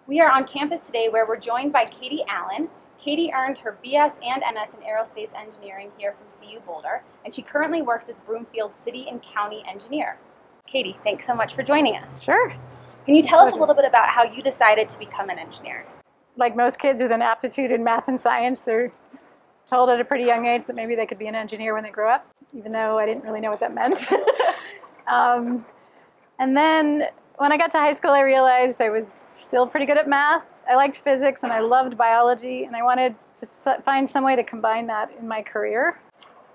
We are on campus today where we're joined by Katie Allen. Katie earned her BS and MS in Aerospace Engineering here from CU-Boulder, and she currently works as Broomfield City and County Engineer. Katie, thanks so much for joining us. Sure. Can you tell us a little bit about how you decided to become an engineer? Like most kids with an aptitude in math and science, they're told at a pretty young age that maybe they could be an engineer when they grow up, even though I didn't really know what that meant. And then when I got to high school, I realized I was still pretty good at math. I liked physics and I loved biology, and I wanted to find some way to combine that in my career.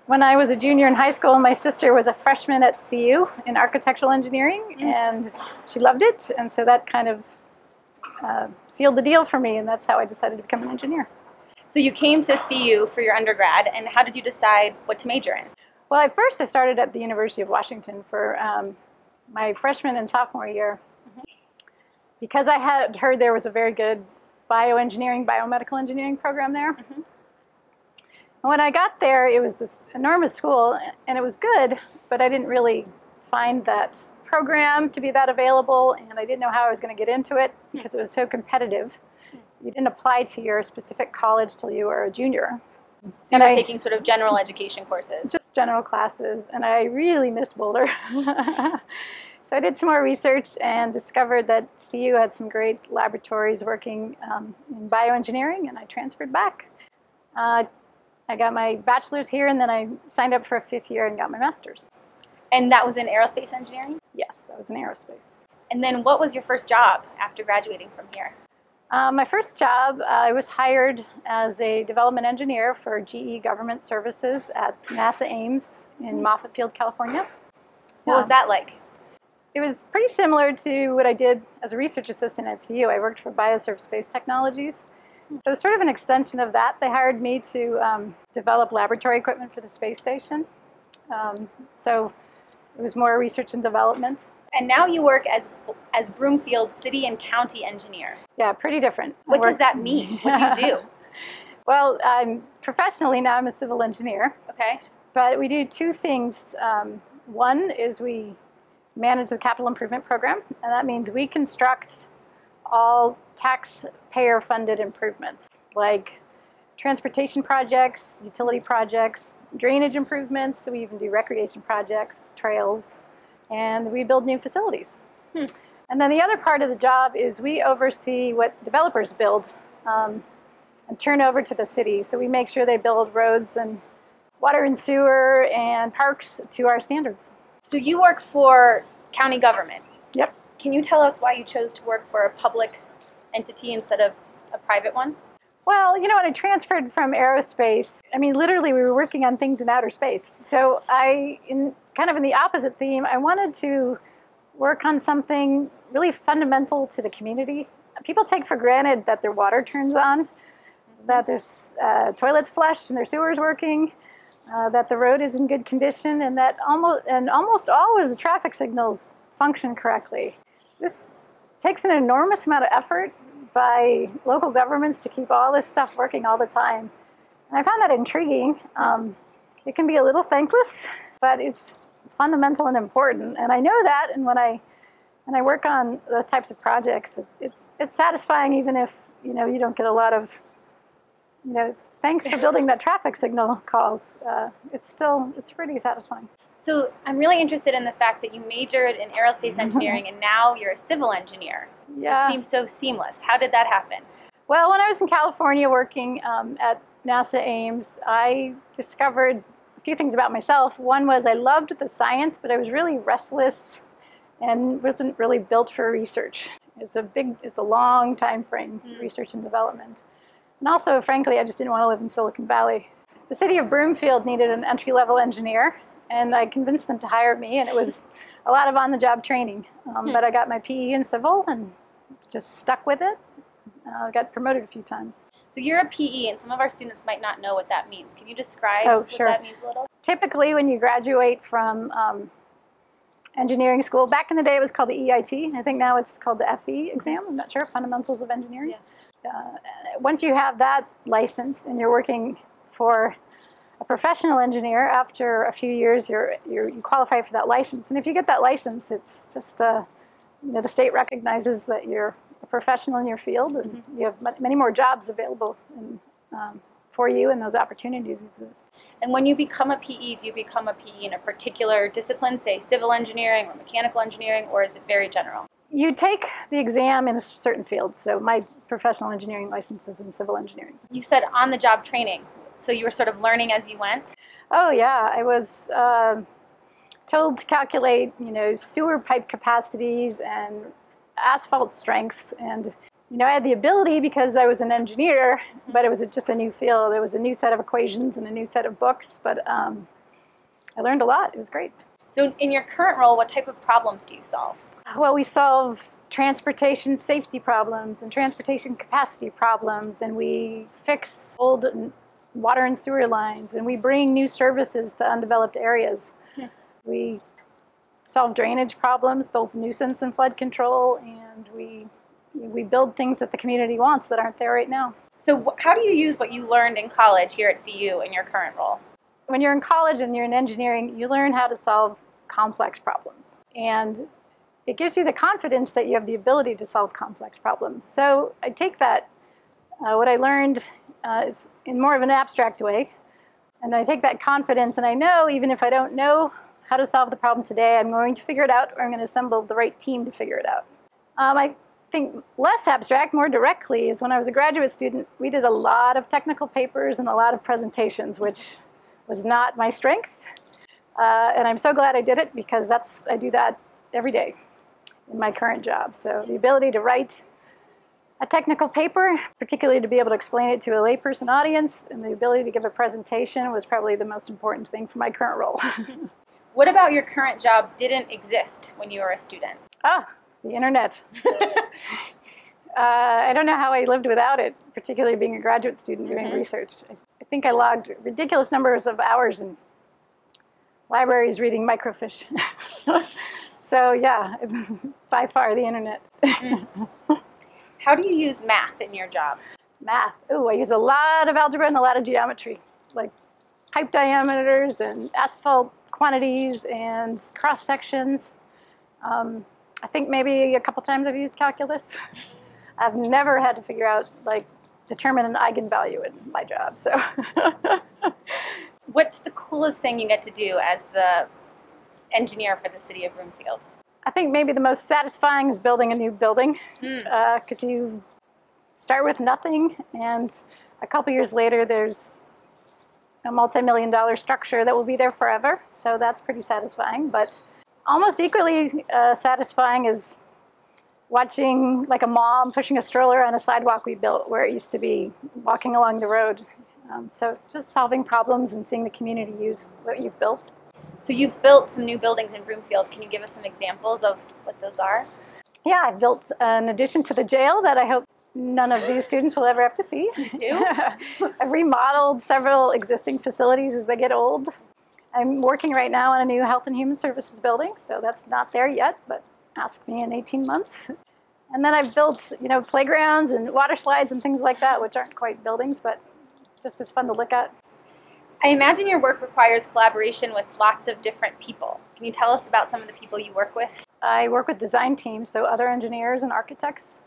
When I was a junior in high school, my sister was a freshman at CU in architectural engineering, and she loved it, and so that kind of sealed the deal for me, and that's how I decided to become an engineer. So you came to CU for your undergrad, and how did you decide what to major in? Well, at first I started at the University of Washington for my freshman and sophomore year, because I had heard there was a very good bioengineering, biomedical engineering program there. And when I got there, it was this enormous school, and it was good, but I didn't really find that program to be that available, and I didn't know how I was going to get into it because it was so competitive. You didn't apply to your specific college till you were a junior. So you were taking sort of general education courses? Just general classes, and I really missed Boulder. So I did some more research and discovered that CU had some great laboratories working in bioengineering, and I transferred back. I got my bachelor's here, and then I signed up for a 5th year and got my master's. And that was in aerospace engineering? Yes, that was in aerospace. And then what was your first job after graduating from here? My first job, I was hired as a development engineer for GE Government Services at NASA Ames in Moffett Field, California. What was that like? It was pretty similar to what I did as a research assistant at CU. I worked for Bioserve Space Technologies. So it was sort of an extension of that. They hired me to develop laboratory equipment for the space station. So it was more research and development. And now you work as Broomfield City and County Engineer. Yeah, pretty different. What does that mean? What do you do? Well, professionally now I'm a civil engineer. Okay. But we do two things. One is we manage the capital improvement program, and that means we construct all taxpayer-funded improvements, like transportation projects, utility projects, drainage improvements. So we even do recreation projects, trails, and we build new facilities. And then the other part of the job is we oversee what developers build and turn over to the city. So we make sure they build roads and water and sewer and parks to our standards. So you work for county government. Yep. Can you tell us why you chose to work for a public entity instead of a private one? Well, you know, when I transferred from aerospace, I mean, literally we were working on things in outer space. So kind of in the opposite theme, I wanted to work on something really fundamental to the community. People take for granted that their water turns on, that there's toilets flushed and their sewers working, that the road is in good condition, and that almost always the traffic signals function correctly. This takes an enormous amount of effort by local governments to keep all this stuff working all the time. And I found that intriguing. It can be a little thankless, but it's fundamental and important. And I know that, and when I work on those types of projects, it's satisfying, even if you don't get a lot of thanks for building that traffic signal calls. It's pretty satisfying. So I'm really interested in the fact that you majored in aerospace engineering and now you're a civil engineer. Yeah. It seems so seamless. How did that happen? Well, when I was in California working at NASA Ames, I discovered a few things about myself. One was I loved the science, but I was really restless and wasn't really built for research. It's a long time frame, research and development. And also, frankly, I just didn't want to live in Silicon Valley. The city of Broomfield needed an entry-level engineer, and I convinced them to hire me, and it was a lot of on-the-job training. But I got my PE in civil and just stuck with it. I got promoted a few times. So you're a PE, and some of our students might not know what that means. Can you describe what that means a little? Typically, when you graduate from engineering school, back in the day it was called the EIT. I think now it's called the FE exam. I'm not sure, Fundamentals of Engineering. Yeah. Once you have that license and you're working for a professional engineer, after a few years you qualify for that license. And if you get that license, it's just the state recognizes that you're a professional in your field, and you have many more jobs available for you, and those opportunities exist. And when you become a PE, do you become a PE in a particular discipline, say civil engineering or mechanical engineering, or is it very general? You take the exam in a certain field. So my professional engineering license is in civil engineering. You said on-the-job training, so you were sort of learning as you went? Oh yeah, I was told to calculate, sewer pipe capacities and asphalt strengths, and I had the ability because I was an engineer, but it was just a new field. It was a new set of equations and a new set of books, but I learned a lot. It was great. So in your current role, what type of problems do you solve? Well, we solve transportation safety problems and transportation capacity problems, and we fix old water and sewer lines, and we bring new services to undeveloped areas. We solve drainage problems, both nuisance and flood control, and we build things that the community wants that aren't there right now. So how do you use what you learned in college here at CU in your current role? When you're in college and you're in engineering, you learn how to solve complex problems. And it gives you the confidence that you have the ability to solve complex problems. So I take that, what I learned is in more of an abstract way, and I take that confidence, and I know even if I don't know how to solve the problem today, I'm going to figure it out, or I'm going to assemble the right team to figure it out. I think less abstract, more directly, is when I was a graduate student, we did a lot of technical papers and a lot of presentations, which was not my strength. And I'm so glad I did it, because I do that every day in my current job. So the ability to write a technical paper, particularly to be able to explain it to a layperson audience, and the ability to give a presentation was probably the most important thing for my current role. What about your current job didn't exist when you were a student? The internet. I don't know how I lived without it, particularly being a graduate student doing research. I think I logged ridiculous numbers of hours in libraries reading microfiche. So yeah, by far the internet. How do you use math in your job? Math. I use a lot of algebra and a lot of geometry, like pipe diameters and asphalt quantities and cross sections. I think maybe a couple times I've used calculus. I've never had to figure out, determine an eigenvalue in my job. So, what's the coolest thing you get to do as the engineer for the city of Broomfield? I think maybe the most satisfying is building a new building, because you start with nothing, and a couple years later there's a multi-million-dollar structure that will be there forever. So that's pretty satisfying. But almost equally satisfying is watching a mom pushing a stroller on a sidewalk we built where it used to be walking along the road. So just solving problems and seeing the community use what you've built. So you've built some new buildings in Broomfield. Can you give us some examples of what those are? Yeah, I've built an addition to the jail that I hope none of these students will ever have to see. You do? I've remodeled several existing facilities as they get old. I'm working right now on a new Health and Human Services building, so that's not there yet, but ask me in 18 months. And then I've built, playgrounds and water slides and things like that, which aren't quite buildings, but just as fun to look at. I imagine your work requires collaboration with lots of different people. Can you tell us about some of the people you work with? I work with design teams, so other engineers and architects.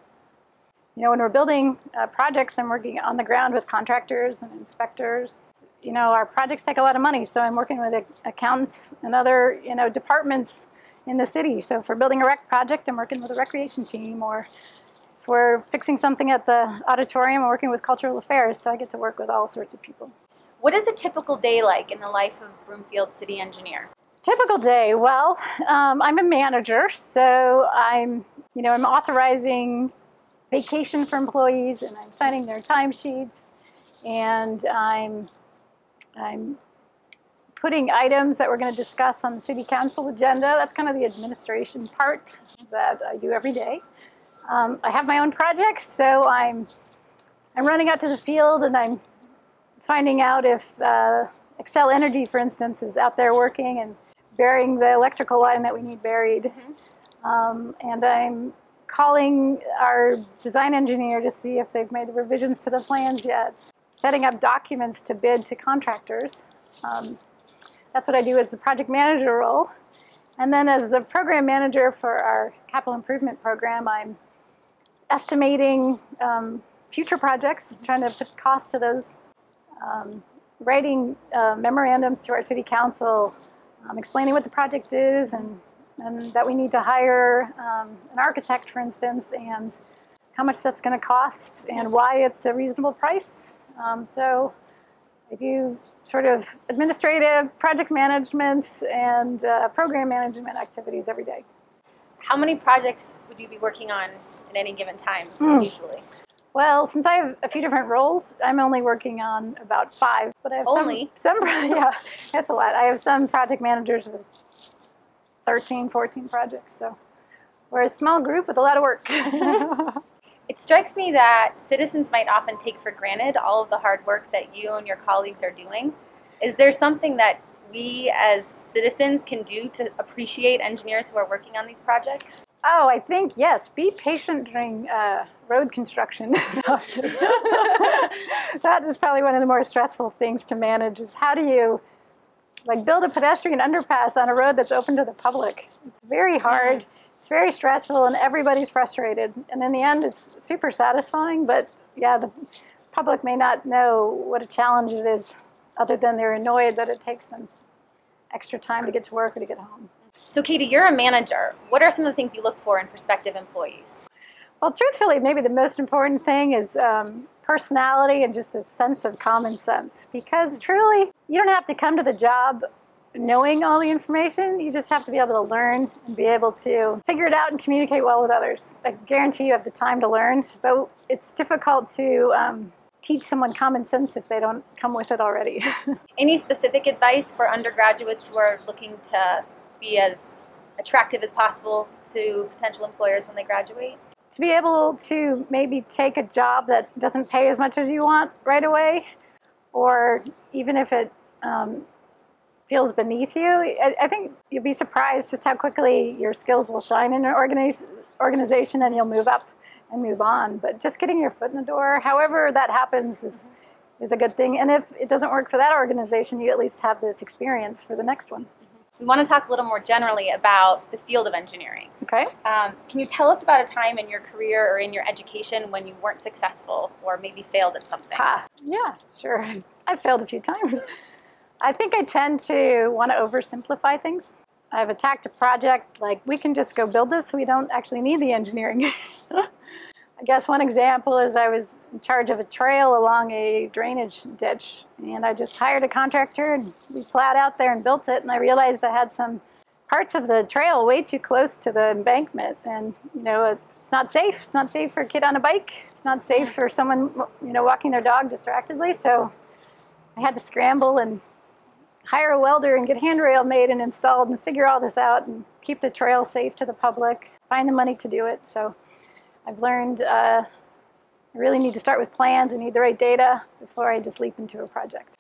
When we're building projects, I'm working on the ground with contractors and inspectors. Our projects take a lot of money, so I'm working with accountants and other, departments in the city. So if we're building a rec project, I'm working with a recreation team, or if we're fixing something at the auditorium, I'm working with cultural affairs, so I get to work with all sorts of people. What is a typical day like in the life of Broomfield city engineer? Typical day, well, I'm a manager, so I'm authorizing vacation for employees, and I'm signing their timesheets, and I'm putting items that we're going to discuss on the city council agenda. That's kind of the administration part that I do every day. I have my own projects, so I'm running out to the field, and I'm finding out if Excel Energy, for instance, is out there working and burying the electrical line that we need buried. And I'm calling our design engineer to see if they've made the revisions to the plans yet. Setting up documents to bid to contractors. That's what I do as the project manager role. And then as the program manager for our capital improvement program, I'm estimating future projects, trying to put cost to those, writing memorandums to our city council, explaining what the project is and that we need to hire an architect, for instance, and how much that's going to cost and why it's a reasonable price. So I do sort of administrative, project management, and program management activities every day. How many projects would you be working on at any given time, usually? Well, since I have a few different roles, I'm only working on about 5. But I have some yeah, that's a lot. I have some project managers with 13, 14 projects. So we're a small group with a lot of work. It strikes me that citizens might often take for granted all of the hard work that you and your colleagues are doing. Is there something that we as citizens can do to appreciate engineers who are working on these projects? Oh, I think, yes. Be patient during road construction. That is probably one of the more stressful things to manage, is how do you build a pedestrian underpass on a road that's open to the public? It's very hard. It's very stressful, and everybody's frustrated. And in the end, it's super satisfying. But yeah, the public may not know what a challenge it is, other than they're annoyed that it takes them extra time to get to work or to get home. So Katie, you're a manager. What are some of the things you look for in prospective employees? Well, truthfully, maybe the most important thing is personality and just the sense of common sense. Because truly, you don't have to come to the job knowing all the information. You just have to be able to learn and be able to figure it out and communicate well with others. I guarantee you have the time to learn, but it's difficult to teach someone common sense if they don't come with it already. Any specific advice for undergraduates who are looking to be as attractive as possible to potential employers when they graduate? To be able to maybe take a job that doesn't pay as much as you want right away, or even if it feels beneath you. I think you'll be surprised just how quickly your skills will shine in an organization, and you'll move up and move on. But just getting your foot in the door, however that happens, is a good thing. And if it doesn't work for that organization, you at least have this experience for the next one. We want to talk a little more generally about the field of engineering. Okay. Can you tell us about a time in your career or in your education when you weren't successful or maybe failed at something? Yeah, sure. I've failed a few times. I think I tend to want to oversimplify things. I've attacked a project like, we can just go build this, we don't actually need the engineering. I guess one example is I was in charge of a trail along a drainage ditch, and I just hired a contractor, and we plowed out there and built it, and I realized I had some parts of the trail way too close to the embankment, and it's not safe. It's not safe for a kid on a bike. It's not safe for someone walking their dog distractedly, so I had to scramble and hire a welder and get handrail made and installed and figure all this out and keep the trail safe to the public, find the money to do it. So I've learned I really need to start with plans and need the right data before I just leap into a project.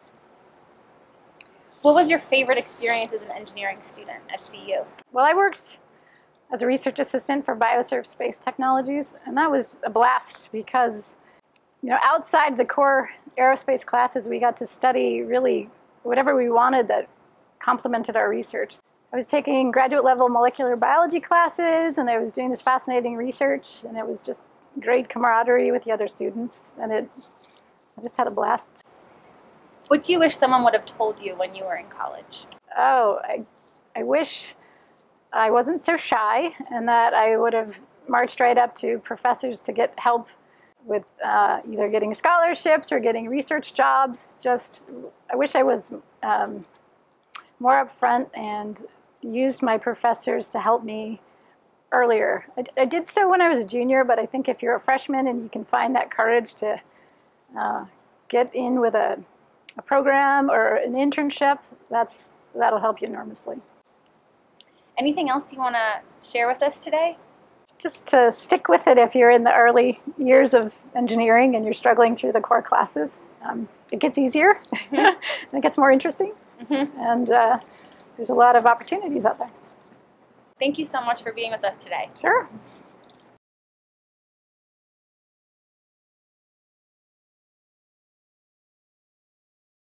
What was your favorite experience as an engineering student at CU? Well, I worked as a research assistant for Aerospace technologies, and that was a blast because, outside the core aerospace classes, we got to study really whatever we wanted that complemented our research. I was taking graduate level molecular biology classes, and I was doing this fascinating research, and it was just great camaraderie with the other students, and I just had a blast. What do you wish someone would have told you when you were in college? Oh, I wish I wasn't so shy, and that I would have marched right up to professors to get help with either getting scholarships or getting research jobs. I wish I was more upfront and used my professors to help me earlier. I did so when I was a junior, but I think if you're a freshman and you can find that courage to get in with a program or an internship, that'll help you enormously. Anything else you want to share with us today? Just to stick with it if you're in the early years of engineering and you're struggling through the core classes. It gets easier and it gets more interesting. And there's a lot of opportunities out there. Thank you so much for being with us today. Sure.